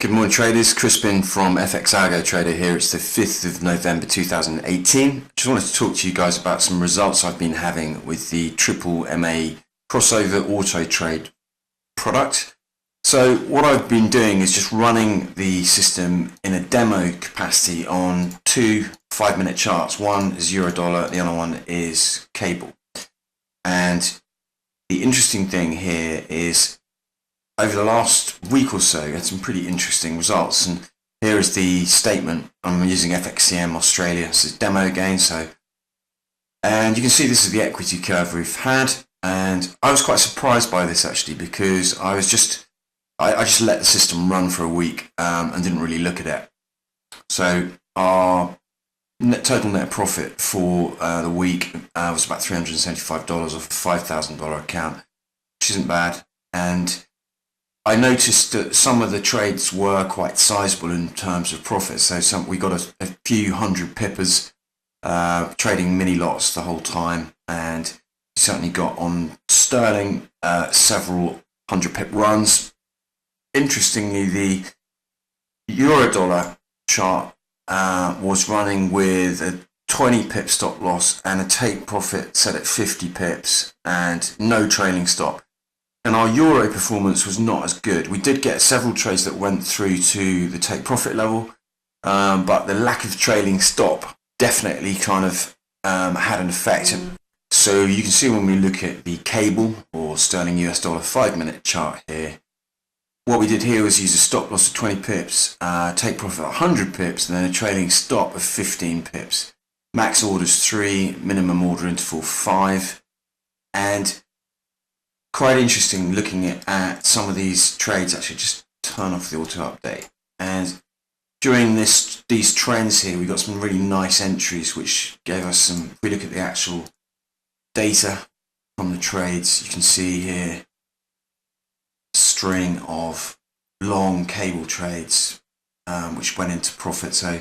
Good morning traders, Crispin from FX AlgoTrader here. It's the 5th of November 2018. Just wanted to talk to you guys about some results I've been having with the triple MA crossover auto trade product. So what I've been doing is just running the system in a demo capacity on two 5-minute charts. One is Euro-Dollar, the other one is cable. And the interesting thing here is over the last week or so, we had some pretty interesting results. And here is the statement. I'm using FXCM Australia. This is demo again. And you can see this is the equity curve we've had. And I was quite surprised by this actually, because I just let the system run for a week and didn't really look at it. So our total net profit for the week was about $375 off a $5,000 account, which isn't bad. And I noticed that some of the trades were quite sizable in terms of profits. So we got a few hundred pippers trading mini lots the whole time, and certainly got on sterling several 100 pip runs. Interestingly, the Euro-Dollar chart was running with a 20 pip stop loss and a take profit set at 50 pips and no trailing stop. And our euro performance was not as good. We did get several trades that went through to the take profit level, but the lack of trailing stop definitely kind of had an effect. So you can see when we look at the cable or sterling US dollar 5-minute chart here, what we did here was use a stop loss of 20 pips, take profit 100 pips, and then a trailing stop of 15 pips. Max orders 3, minimum order interval 5, and quite interesting looking at some of these trades. Actually, just turn off the auto update. And during these trends here, we got some really nice entries, which gave us some. If we look at the actual data from the trades, you can see here a string of long cable trades, which went into profit. So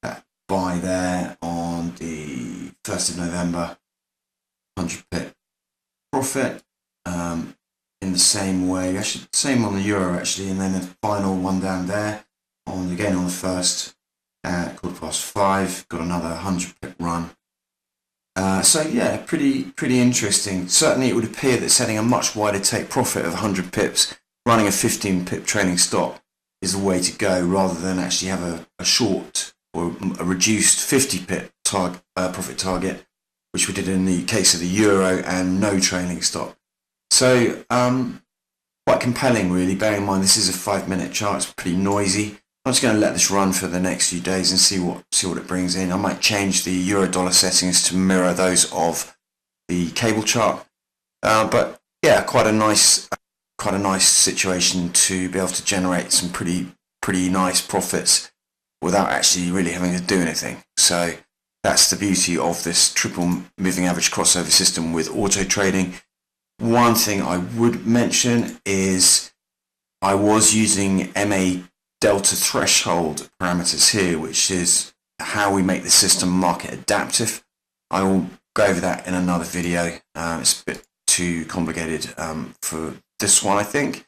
that buy there on the 1st of November, 100 pip profit. In the same way, actually same on the euro actually, and then the final one down there again on the 1st at 5:15, got another 100 pip run. So yeah, pretty interesting. Certainly it would appear that setting a much wider take profit of 100 pips, running a 15 pip trailing stop is the way to go, rather than actually have a short or a reduced 50 pip profit target, which we did in the case of the euro, and no trailing stop. So quite compelling really, bearing in mind this is a 5-minute chart, it's pretty noisy. I'm just going to let this run for the next few days and see what it brings in. I might change the Euro-Dollar settings to mirror those of the cable chart. But yeah, quite a nice situation to be able to generate some pretty nice profits without actually really having to do anything. So that's the beauty of this triple moving average crossover system with auto trading. One thing I would mention is I was using MA delta threshold parameters here, which is how we make the system market adaptive. I will go over that in another video. It's a bit too complicated for this one, I think.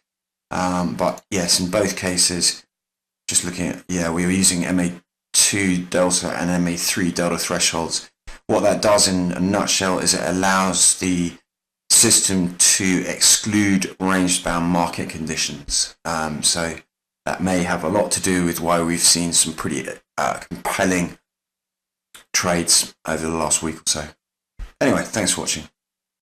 But yes, in both cases, just looking at, we were using MA2 delta and MA3 delta thresholds. What that does in a nutshell is it allows the system to exclude range-bound market conditions. So that may have a lot to do with why we've seen some pretty compelling trades over the last week or so. Anyway, thanks for watching.